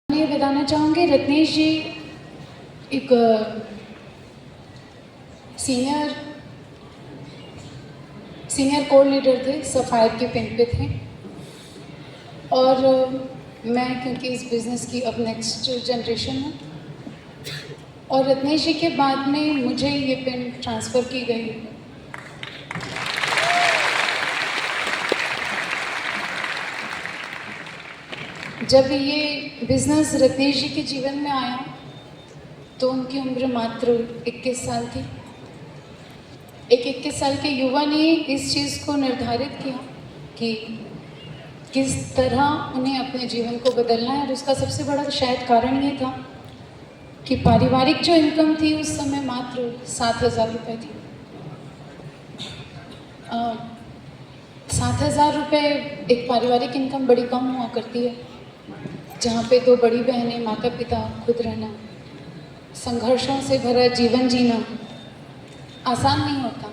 ये बताना चाहूँगी, रत्नेश जी एक सीनियर कोर लीडर थे, सफ़ायर के पिन पे थे। और मैं क्योंकि इस बिज़नेस की अब नेक्स्ट जनरेशन हूँ और रत्नेश जी के बाद में मुझे ये पिन ट्रांसफ़र की गई। जब ये बिज़नेस रत्नेश जी के जीवन में आया तो उनकी उम्र मात्र 21 साल थी। एक 21 साल के युवा ने इस चीज़ को निर्धारित किया कि किस तरह उन्हें अपने जीवन को बदलना है, और उसका सबसे बड़ा शायद कारण ये था कि पारिवारिक जो इनकम थी उस समय मात्र 7,000 रुपये थी। 7,000 रुपये एक पारिवारिक इनकम बड़ी कम हुआ करती है, जहाँ पे दो बड़ी बहनें, माता पिता, खुद रहना, संघर्षों से भरा जीवन जीना आसान नहीं होता।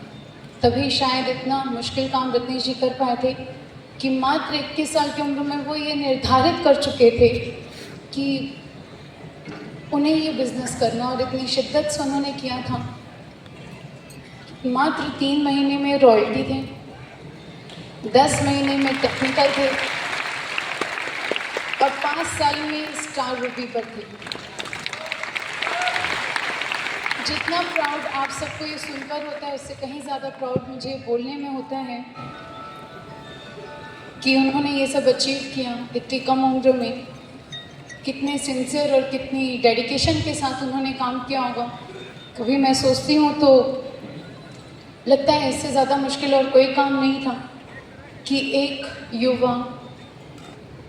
तभी शायद इतना मुश्किल काम रत्नेश जी कर पाए थे कि मात्र 21 साल की उम्र में वो ये निर्धारित कर चुके थे कि उन्हें ये बिज़नेस करना, और इतनी शिद्दत से उन्होंने किया था। मात्र 3 महीने में रॉयल्टी थे, 10 महीने में टेक्निकल थे और 5 साल में स्टार रूबी पर थे। जितना प्राउड आप सबको ये सुनकर होता है, उससे कहीं ज़्यादा प्राउड मुझे बोलने में होता है कि उन्होंने ये सब अचीव किया इतनी कम उम्र में। कितने सिंसियर और कितनी डेडिकेशन के साथ उन्होंने काम किया होगा। कभी मैं सोचती हूँ तो लगता है इससे ज़्यादा मुश्किल और कोई काम नहीं था कि एक युवा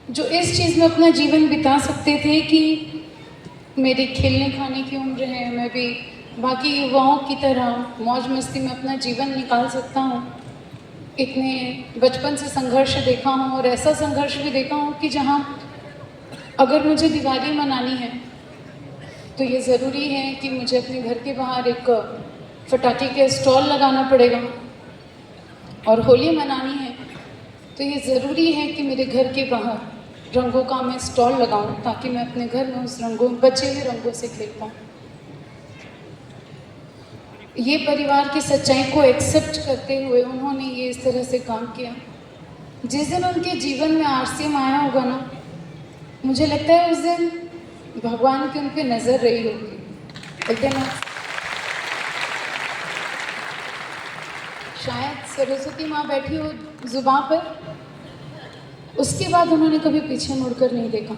जो इस चीज़ में अपना जीवन बिता सकते थे कि मेरी खेलने खाने की उम्र है, मैं भी बाकी युवाओं की तरह मौज मस्ती में अपना जीवन निकाल सकता हूँ। इतने बचपन से संघर्ष देखा हूँ, और ऐसा संघर्ष भी देखा हूँ कि जहाँ अगर मुझे दिवाली मनानी है तो ये ज़रूरी है कि मुझे अपने घर के बाहर एक पटाखे के स्टॉल लगाना पड़ेगा, और होली मनानी है तो ये ज़रूरी है कि मेरे घर के बाहर रंगों का मैं स्टॉल लगाऊं, ताकि मैं अपने घर में उस बचे हुए रंगों से खेल पाऊँ। ये परिवार की सच्चाई को एक्सेप्ट करते हुए उन्होंने ये इस तरह से काम किया। जिस दिन उनके जीवन में आरसीएम आया होगा ना, मुझे लगता है उस दिन भगवान की उन पर नज़र रही होगी। उस दिन शायद सरस्वती माँ बैठी हो जुबां पर। उसके बाद उन्होंने कभी पीछे मुड़कर नहीं देखा।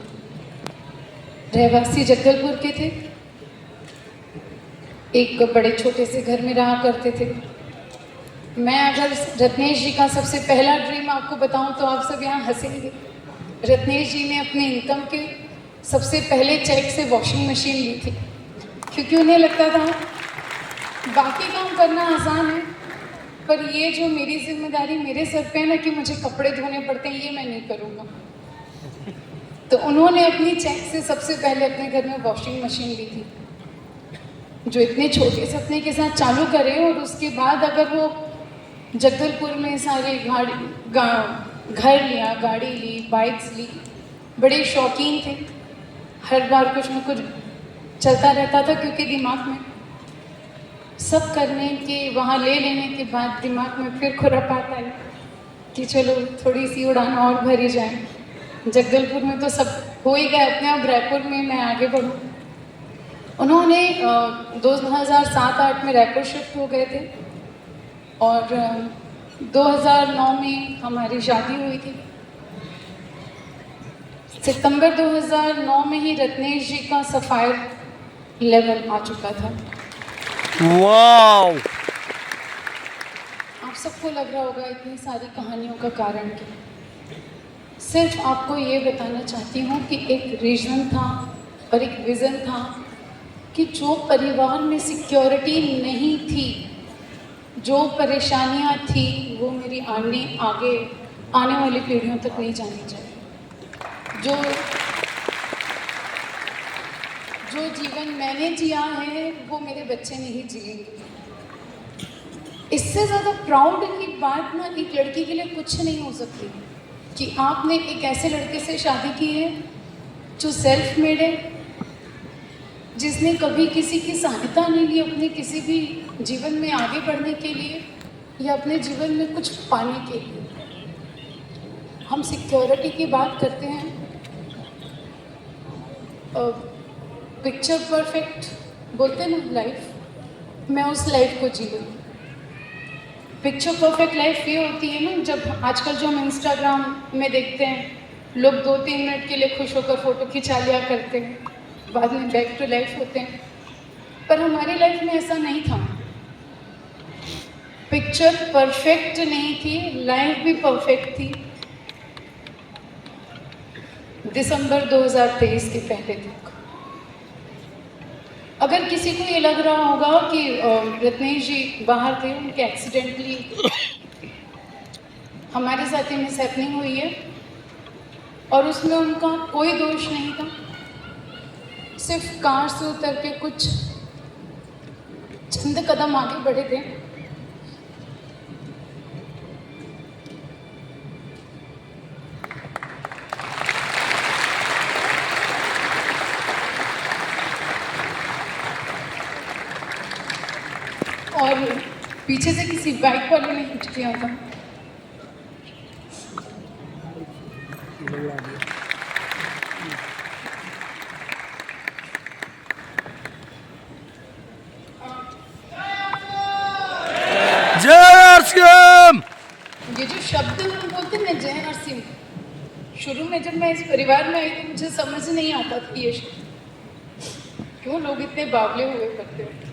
रहवासी जगदलपुर के थे, एक बड़े छोटे से घर में रहा करते थे। मैं अगर रत्नेश जी का सबसे पहला ड्रीम आपको बताऊं तो आप सब यहाँ हंसेंगे। रत्नेश जी ने अपने इनकम के सबसे पहले चेक से वॉशिंग मशीन ली थी, क्योंकि उन्हें लगता था बाकी काम करना आसान है, पर ये जो मेरी जिम्मेदारी मेरे सर पे है ना कि मुझे कपड़े धोने पड़ते हैं, ये मैं नहीं करूँगा। तो उन्होंने अपनी चेक से सबसे पहले अपने घर में वॉशिंग मशीन ली थी, जो इतने छोटे सपने के साथ चालू करें, और उसके बाद अगर वो जगदलपुर में सारे घर लिया, गाड़ी ली, बाइक्स ली, बड़े शौकीन थे। हर बार कुछ न कुछ चलता रहता था, क्योंकि दिमाग में सब करने के वहाँ ले लेने के बाद दिमाग में फिर खुरापात आई कि चलो थोड़ी सी उड़ान और भरी जाए। जगदलपुर में तो सब हो ही गया, अपने आप रायपुर में मैं आगे बढ़ूँ। उन्होंने 2007-8 में रायपुर शिफ्ट हो गए थे, और 2009 में हमारी शादी हुई थी। सितंबर 2009 में ही रत्नेश जी का सफ़ायर लेवल आ चुका था। वाव! आप सबको लग रहा होगा इतनी सारी कहानियों का कारण क्या। सिर्फ आपको ये बताना चाहती हूँ कि एक रीजन था और एक विज़न था कि जो परिवार में सिक्योरिटी नहीं थी, जो परेशानियाँ थी, वो मेरी आगे आने वाली पीढ़ियों तक नहीं जानी चाहिए। जो जीवन मैंने जिया है वो मेरे बच्चे नहीं जिएंगे। इससे ज़्यादा प्राउड की बात ना एक लड़की के लिए कुछ नहीं हो सकती कि आपने एक ऐसे लड़के से शादी की है जो सेल्फ मेड है, जिसने कभी किसी की सहायता नहीं ली अपने किसी भी जीवन में आगे बढ़ने के लिए या अपने जीवन में कुछ पाने के लिए। हम सिक्योरिटी की बात करते हैं, पिक्चर परफेक्ट बोलते हैं ना लाइफ, मैं उस लाइफ को जी रही हूँ। पिक्चर परफेक्ट लाइफ ये होती है ना, जब आजकल जो हम इंस्टाग्राम में देखते हैं, लोग 2-3 मिनट के लिए खुश होकर फ़ोटो खिंचा लिया करते हैं, बाद में बैक टू लाइफ होते हैं। पर हमारी लाइफ में ऐसा नहीं था। पिक्चर परफेक्ट नहीं थी, लाइफ भी परफेक्ट थी दिसंबर 2023 के पहले तक। अगर किसी को ये लग रहा होगा कि रत्नेश जी बाहर थे, उनके एक्सीडेंटली हमारे साथ ही मिसहैपनिंग हुई है और उसमें उनका कोई दोष नहीं था, सिर्फ कार से उतर के कुछ चंद कदम आगे बढ़े थे। और पीछे से किसी बाइक वाले ने हिट किया था। जय आरसीएम। ये जो शब्द हम बोलते हैं ना, जय आरसीएम, शुरू में जब मैं इस परिवार में आई तो मुझे समझ नहीं आता था ये शब्द क्यों लोग इतने बावले हुए करते हैं।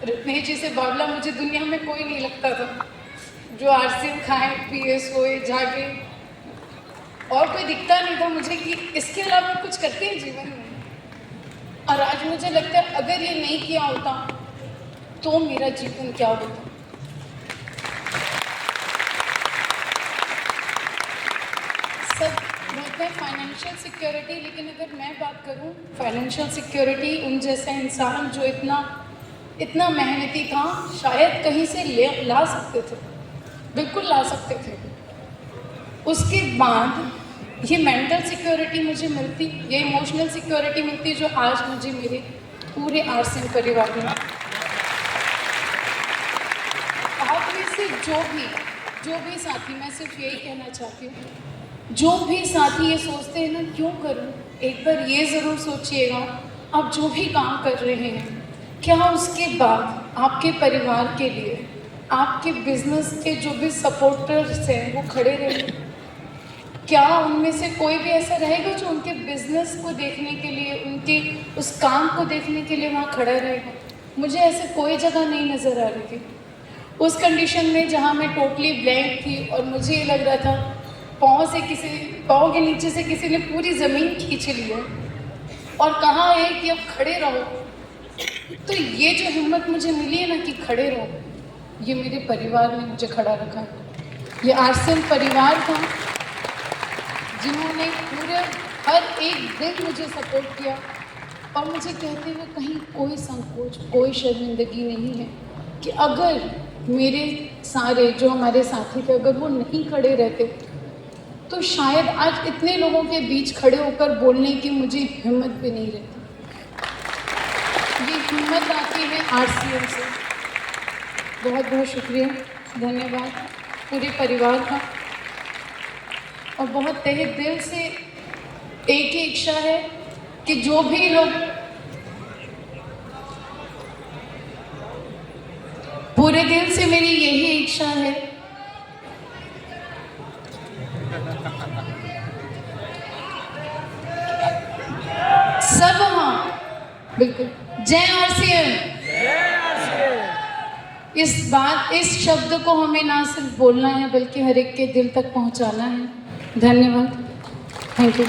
रत्नेश जी से बावला मुझे दुनिया में कोई नहीं लगता था, जो आरसीएम खाए पिए सोए जागे, और कोई दिखता नहीं था मुझे कि इसके अलावा कुछ करते हैं जीवन में। और आज मुझे लगता है अगर ये नहीं किया होता तो मेरा जीवन क्या होता। सब बोलते हैं फाइनेंशियल सिक्योरिटी, लेकिन अगर मैं बात करूं फाइनेंशियल सिक्योरिटी, उन जैसा इंसान जो इतना मेहनती था, शायद कहीं से ला सकते थे, बिल्कुल ला सकते थे। उसके बाद ये मेंटल सिक्योरिटी मुझे मिलती, ये इमोशनल सिक्योरिटी मिलती जो आज मुझे मेरे पूरे आरसीएम परिवार में। आप में से जो भी साथी, मैं सिर्फ यही कहना चाहती हूँ, जो भी साथी ये सोचते हैं ना क्यों करूँ, एक बार ये ज़रूर सोचिएगा आप जो भी काम कर रहे हैं, क्या उसके बाद आपके परिवार के लिए, आपके बिजनेस के जो भी सपोर्टर्स हैं वो खड़े रहेंगे? क्या उनमें से कोई भी ऐसा रहेगा जो उनके बिजनेस को देखने के लिए, उनके उस काम को देखने के लिए वहाँ खड़ा रहेगा? मुझे ऐसे कोई जगह नहीं नज़र आ रही थी उस कंडीशन में जहाँ मैं टोटली ब्लैंक थी और मुझे ये लग रहा था पाँव के नीचे से किसी ने पूरी ज़मीन खींच ली है और कहा है कि अब खड़े रहो। तो ये जो हिम्मत मुझे मिली है ना कि खड़े रहो, ये मेरे परिवार ने मुझे खड़ा रखा है। ये आरसीएम परिवार था जिन्होंने पूरे हर एक दिन मुझे सपोर्ट किया और मुझे कहते हुए कहीं कोई संकोच, कोई शर्मिंदगी नहीं है कि अगर मेरे सारे जो हमारे साथी थे अगर वो नहीं खड़े रहते तो शायद आज इतने लोगों के बीच खड़े होकर बोलने की मुझे हिम्मत भी नहीं रहती। ये हिम्मत आती है आरसीएम से। बहुत बहुत शुक्रिया, धन्यवाद पूरे परिवार का। और बहुत तहे दिल से एक ही इच्छा है कि जो भी लोग, पूरे दिल से मेरी यही इच्छा है सब, हाँ बिल्कुल, जय आरसीएम। इस शब्द को हमें ना सिर्फ बोलना है बल्कि हर एक के दिल तक पहुंचाना है। धन्यवाद, थैंक यू।